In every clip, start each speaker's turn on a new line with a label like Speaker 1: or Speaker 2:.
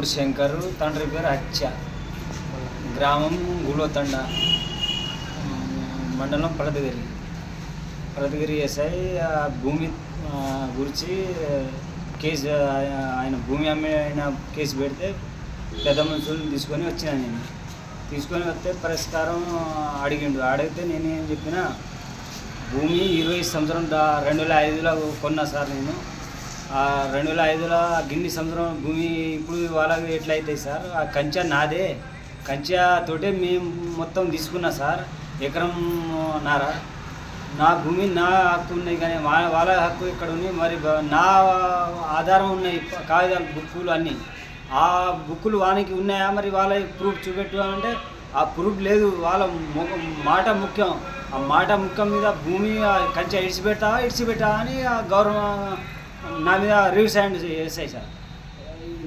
Speaker 1: ఊరు శంకరు, తండ్రి పేరు అచ్చ, గ్రామం గులోతండ, మండలం ప్రదగిరి ఎస్ఐ. భూమి గురించి కేసు, ఆయన భూమి అమ్మిన కేసు పెడితే పెద్ద మనుషులను తీసుకొని వచ్చినా. నేను తీసుకొని వస్తే పరిష్కారం అడిగితే నేనేం చెప్పిన, భూమి 20 సంవత్సరం 2005లో కొన్నా సార్. నేను 2005లో గిన్ని సంవత్సరం భూమి ఇప్పుడు వాళ్ళకి ఎట్లయితాయి సార్? ఆ కంచె నాదే, కంచెతోటే మేము మొత్తం తీసుకున్నా సార్. ఎకరం నారా నా భూమి, నా హక్కు ఉన్నాయి, కానీ వాళ్ళ హక్కు ఇక్కడ ఉన్నాయి. మరి నా ఆధారం ఉన్నాయి, కాగితాలు బుక్కులు అన్నీ. ఆ బుక్కులు వానికి ఉన్నాయా? మరి వాళ్ళ ప్రూఫ్ చూపెట్టు అంటే ఆ ప్రూఫ్ లేదు. వాళ్ళ మాట ముఖ్యం. ఆ మాట ముఖ్యం మీద భూమి కంచె ఇడిచిపెట్టా అని గౌరవం నా మీద రివ్యూస్ హ్యాండ్ చేస్తాయి సార్.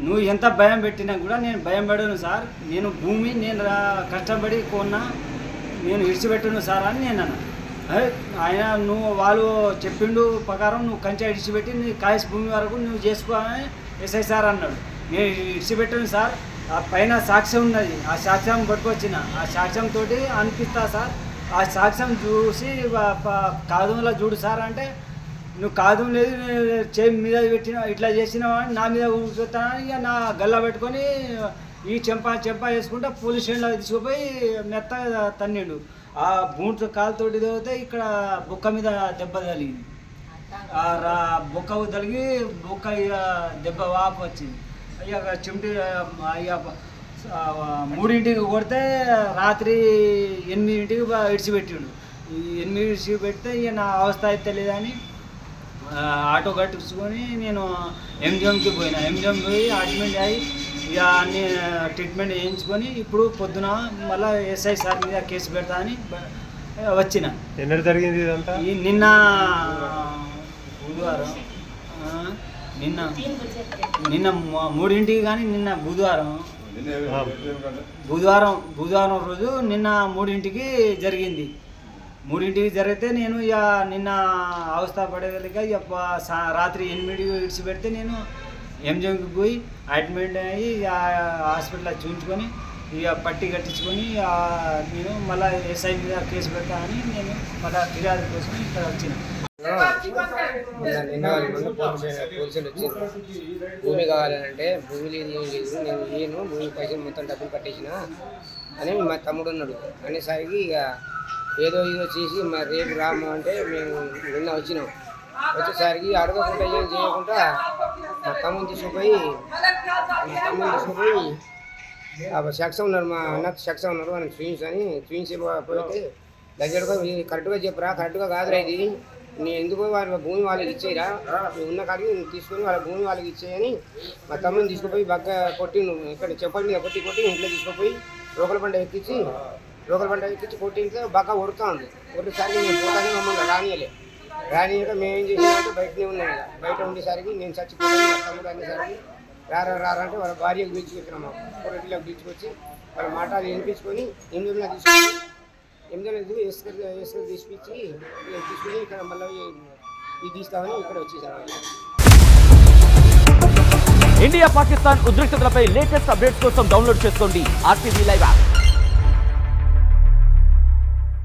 Speaker 1: నువ్వు ఎంత భయం పెట్టినా కూడా నేను భయం పడను సార్. నేను భూమి నేను కష్టపడి కొన్నా, నేను ఇడిచిపెట్టను సార్ అని నేను అన్నా. ఆయన వాళ్ళు చెప్పిండు ప్రకారం నువ్వు కంచె ఇడిచిపెట్టి నీ కాయస్ భూమి వరకు నువ్వు చేసుకో అని ఎస్ఐ సార్ అన్నాడు. నేను ఇడిచిపెట్టాను సార్. ఆ పైన సాక్ష్యం ఉన్నది, ఆ సాక్ష్యం పట్టుకొచ్చిన. ఆ సాక్ష్యంతో అనిపిస్తా సార్. ఆ సాక్ష్యం చూసి కాదంలో చూడు సార్ అంటే, నువ్వు కాదం లేదు చేయి మీద పెట్టిన ఇట్లా చేసినావు అని నా మీద కూర్చొస్తానని ఇక నా గల్లా పెట్టుకొని ఈ చెంప వేసుకుంటా పోలీస్ స్టేషన్లో తీసుకుపోయి మెత్తగా తన్నిండు. ఆ బూట్ కాలుతోటి తగిలితే ఇక్కడ బొక్క మీద దెబ్బ తగిలింది. బొక్క తగిలి బొక్క దెబ్బ వాపు వచ్చింది. అయ్యాక చిమిటి అయ్యా 3ంటికి కొడితే రాత్రి 8ంటికి ఇడిచిపెట్టిండు. ఈ 8 ఇడిచిపెడితే ఇక నా అవస్థ అయితే లేదని ఆటో కట్టించుకొని నేను ఎంజిఎంకి పోయినా. ఎంజిఎం పోయి అడ్మిట్ అయ్యి ఇక అన్ని ట్రీట్మెంట్ చేయించుకొని ఇప్పుడు పొద్దున మళ్ళీ ఎస్ఐ సార్ మీద కేసు పెడతా అని వచ్చిన.
Speaker 2: ఎన్నడూ జరిగింది ఇదంతా?
Speaker 1: నిన్న బుధవారం, నిన్న 3ంటికి కానీ నిన్న బుధవారం రోజు నిన్న 3ంటికి జరిగింది. 3ంటికి జరిగితే నేను ఇక నిన్న అవస్థ పడగలిగా ఇక రాత్రి 8ంటికి ఇడిచిపెడితే నేను ఎంజిఎంకి పోయి అడ్మిట్ అయ్యి హాస్పిటల్లో చూపించుకొని ఇక పట్టి కట్టించుకొని నేను మళ్ళీ ఎస్ఐ మీద కేసు పెడతా అని నేను మళ్ళీ ఫిర్యాదు కోసం ఇక్కడ వచ్చిన.
Speaker 3: నిన్న పోలీసులు వచ్చింది. భూమి కావాలంటే భూమి లేదు, ఏం లేదు, నేను ఏను భూమి పైసలు మొత్తం డబ్బులు కట్టేసిన అని మా తమ్ముడు ఉన్నాడు అనేసరికి ఇక ఏదో చేసి మరి రేపు రాము అంటే మేము నిన్న వచ్చినాం. వచ్చేసరికి అడగకుండా ఏం చేయకుండా మా తమ్ముని తీసుకుపోయి సెక్స్ ఉన్నారు, మా అన్నకు సెక్స్ ఉన్నారు, మనకి ట్విన్స్ అని ట్విన్స్ పోతే దగ్గరగా కరెక్ట్గా చెప్పరా, కరెక్ట్గా కాదురా ఇది, నేను ఎందుకు వాళ్ళ భూమి వాళ్ళకి ఇచ్చేయరా, ఉన్న కాడికి తీసుకొని వాళ్ళ భూమి వాళ్ళకి ఇచ్చేయని మా తమ్ముని తీసుకుపోయి బాగా కొట్టి ఇక్కడ చెప్పల మీద కొట్టి ఇంట్లో తీసుకుపోయి రోకల బండ ఎక్కించి కొట్టి ఇంట్లో బాగా ఉడుతా ఉంది. కొట్టేసరికి నేను పోతానే మమ్మల్ని రానియక మేమేం చేసామంటే బయటనే ఉన్నాయి. బయట ఉండేసరికి నేను చచ్చిపోతాను మా తమ్ముడు అనేసరికి రారంటే వాళ్ళ భార్యకు పిలుచుకొచ్చినాం. మాకు పొరటిలోకి పిలుచుకొచ్చి వాళ్ళ మాటలు వినిపించుకొని 8 తీసుకొని తీసుకొచ్చి ఇక్కడ మళ్ళీ ఇది తీస్తామని ఇక్కడ వచ్చేసారు.
Speaker 4: ఇండియా పాకిస్తాన్ ఉద్రిక్తతలపై లేటెస్ట్ అప్డేట్స్ కోసం డౌన్లోడ్ చేసుకోండి RTV లైవ్ యాప్.